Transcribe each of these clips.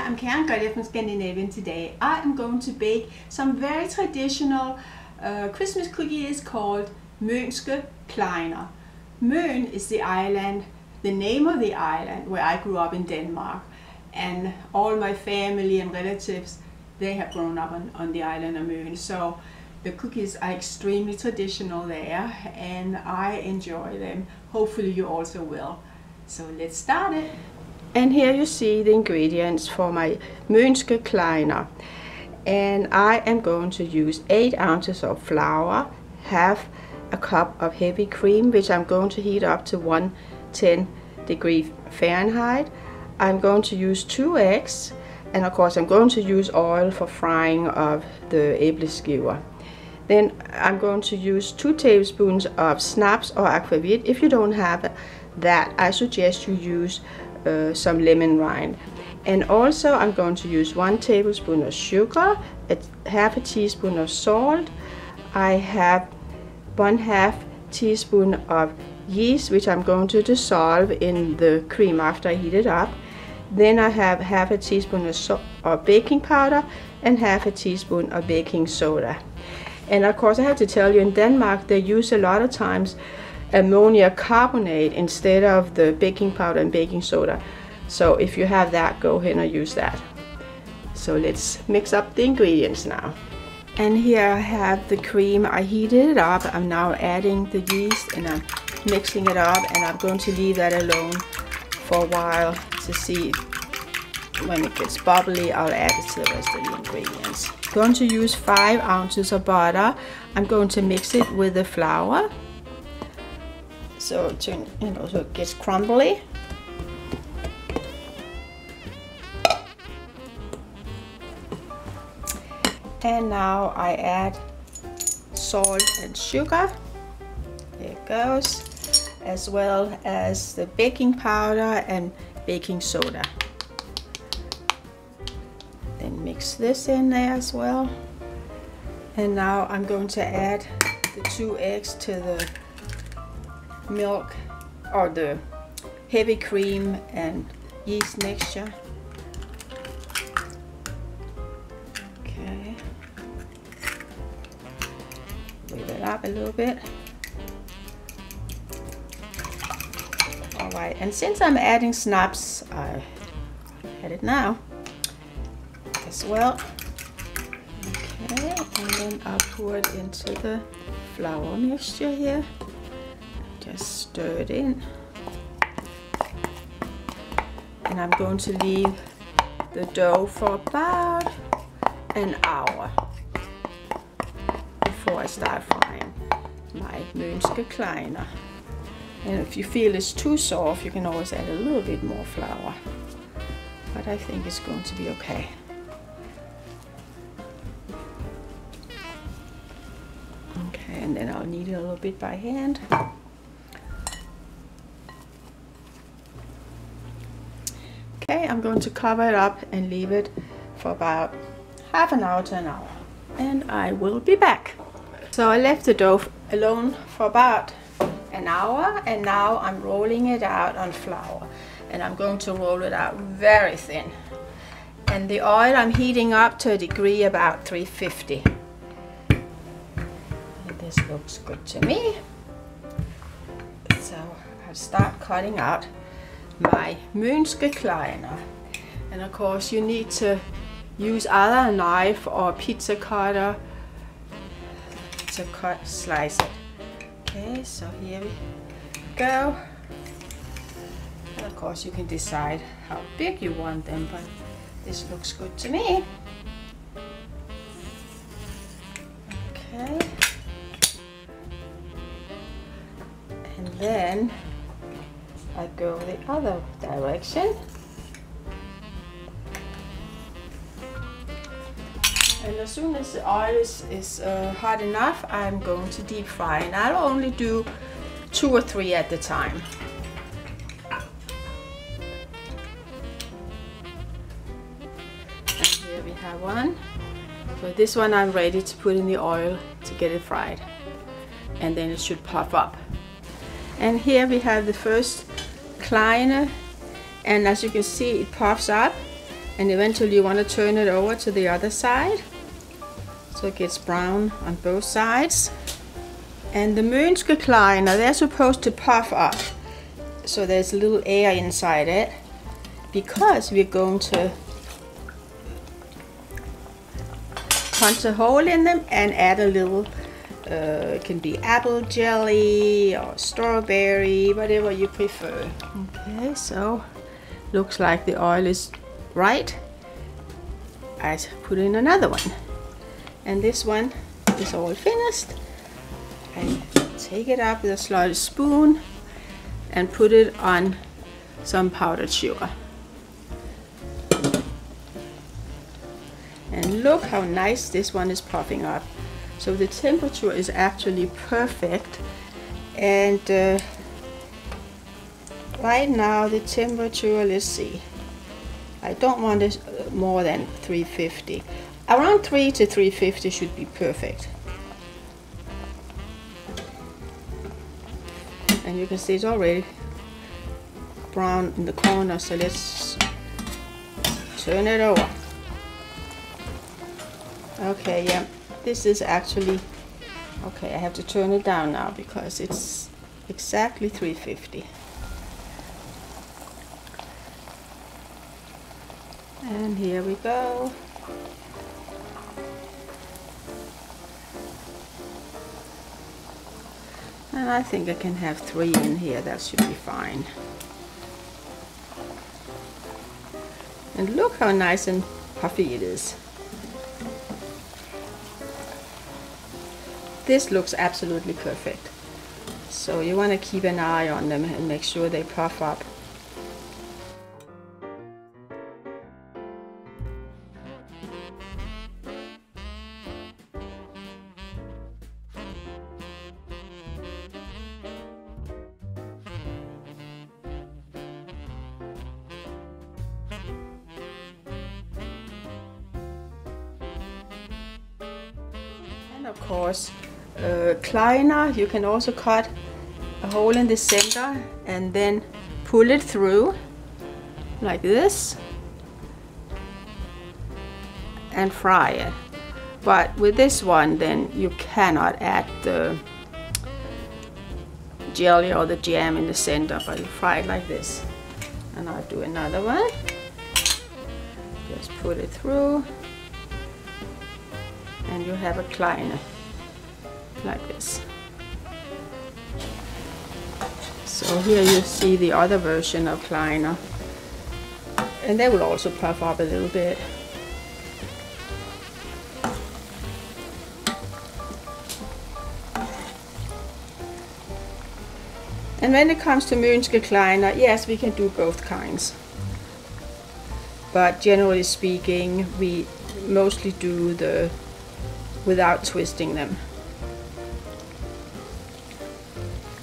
I'm Karen from Scandinavian today. I am going to bake some very traditional Christmas cookies called Mønske Klejner. Møn is the island, the name of the island where I grew up in Denmark. And all my family and relatives, they have grown up on the island of Møn. So the cookies are extremely traditional there and I enjoy them. Hopefully you also will. So let's start it. And here you see the ingredients for my Mønske Klejner. And I am going to use 8 ounces of flour, half a cup of heavy cream, which I'm going to heat up to 110 degrees Fahrenheit. I'm going to use 2 eggs, and of course I'm going to use oil for frying of the æbleskiver. Then I'm going to use 2 tablespoons of snaps or aquavit. If you don't have that, I suggest you use some lemon rind. And also I'm going to use 1 tablespoon of sugar, half a teaspoon of salt. I have 1/2 teaspoon of yeast, which I'm going to dissolve in the cream after I heat it up. Then I have half a teaspoon of baking powder and half a teaspoon of baking soda. And of course I have to tell you, in Denmark they use a lot of times ammonia carbonate instead of the baking powder and baking soda. So if you have that, go ahead and use that. So let's mix up the ingredients now. And here I have the cream. I heated it up. I'm now adding the yeast and I'm mixing it up, and I'm going to leave that alone for a while to see when it gets bubbly. I'll add it to the rest of the ingredients. I'm going to use 5 ounces of butter. I'm going to mix it with the flour so it gets crumbly. And now I add salt and sugar. There it goes, as well as the baking powder and baking soda. Then mix this in there as well. And now I'm going to add the 2 eggs to the milk, or the heavy cream and yeast mixture. Okay. Whip it up a little bit. Alright, and since I'm adding snaps, I add it now as well. Okay, and then I'll pour it into the flour mixture here. Just stir it in. And I'm going to leave the dough for about an hour before I start frying my Mønske Klejner. And if you feel it's too soft, you can always add a little bit more flour. But I think it's going to be okay. Okay, and then I'll knead it a little bit by hand. Okay, I'm going to cover it up and leave it for about half an hour to an hour. And I will be back. So I left the dough alone for about an hour, and now I'm rolling it out on flour. And I'm going to roll it out very thin. And the oil I'm heating up to a degree about 350. And this looks good to me. So I'll start cutting out my Mønske Klejner. And of course you need to use either a knife or a pizza cutter to slice it. Okay, so here we go. And of course you can decide how big you want them, but this looks good to me. Okay. And then I go the other direction. And as soon as the oil is hot enough, I'm going to deep fry. And I'll only do 2 or 3 at a time. And here we have one. So this one I'm ready to put in the oil to get it fried. And then it should puff up. And here we have the first Kleiner, and as you can see, it puffs up. and eventually you want to turn it over to the other side so it gets brown on both sides. And the Mønske Klejner, they're supposed to puff up so there's a little air inside it, because we're going to punch a hole in them and add a little, it can be apple jelly or strawberry, whatever you prefer. Okay, so looks like the oil is right. I put in another one, and this one is all finished. I take it up with a slight spoon and put it on some powdered sugar. And look how nice this one is puffing up. So the temperature is actually perfect, and right now the temperature, let's see, I don't want it more than 350. Around 3 to 350 should be perfect. And you can see it's already brown in the corner, so let's turn it over. Okay, yeah, this is actually, okay, I have to turn it down now because it's exactly 350. And here we go. And I think I can have 3 in here, that should be fine. And look how nice and puffy it is. This looks absolutely perfect. So you want to keep an eye on them and make sure they puff up. And of course, Kleiner, you can also cut a hole in the center and then pull it through like this and fry it. But with this one, then you cannot add the jelly or the jam in the center, but you fry it like this. And I'll do another one. Just put it through, and you have a Kleiner like this. So here you see the other version of Kleiner, and they will also puff up a little bit. And when it comes to Mønske Klejner, yes, we can do both kinds, but generally speaking we mostly do the without twisting them.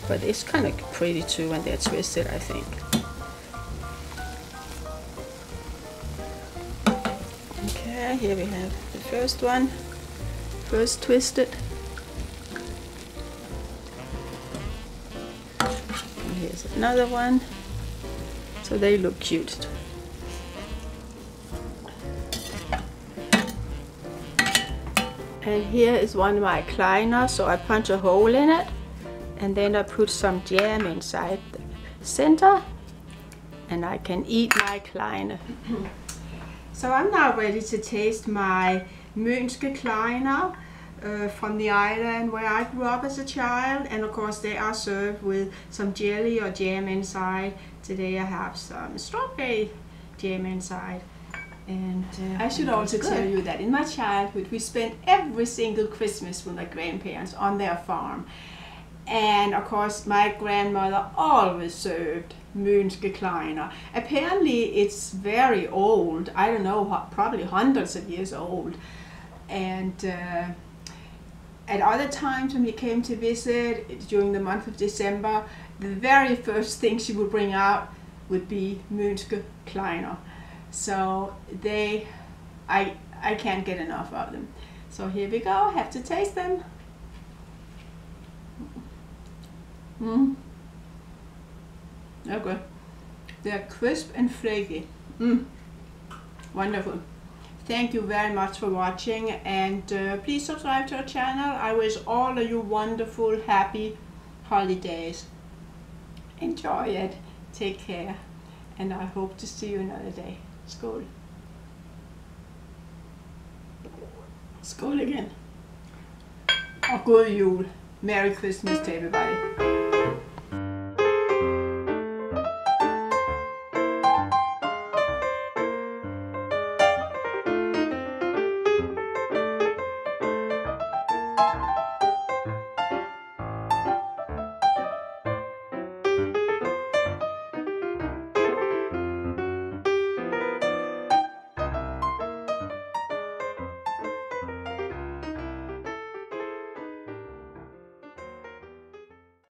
But it's kind of pretty too when they're twisted, I think. Okay, here we have the first one, first twisted. And here's another one. So they look cute. And here is one of my Kleiner, so I punch a hole in it. And then I put some jam inside the center, and I can eat my Kleiner. So I'm now ready to taste my Mønske Klejner from the island where I grew up as a child, and of course they are served with some jelly or jam inside. Today I have some strawberry jam inside. And I should also tell you that in my childhood we spent every single Christmas with my grandparents on their farm. And of course my grandmother always served Mønske Klejner. Apparently it's very old, I don't know, probably hundreds of years old. And at other times when we came to visit during the month of December, the very first thing she would bring out would be Mønske Klejner. So I can't get enough of them. So here we go, I have to taste them. They're good. They're crisp and flaky. Wonderful. Thank you very much for watching, and please subscribe to our channel. I wish all of you wonderful, happy holidays. Enjoy it. Take care. And I hope to see you another day. Skål. Skål igen. Og god jul. Merry Christmas to everybody.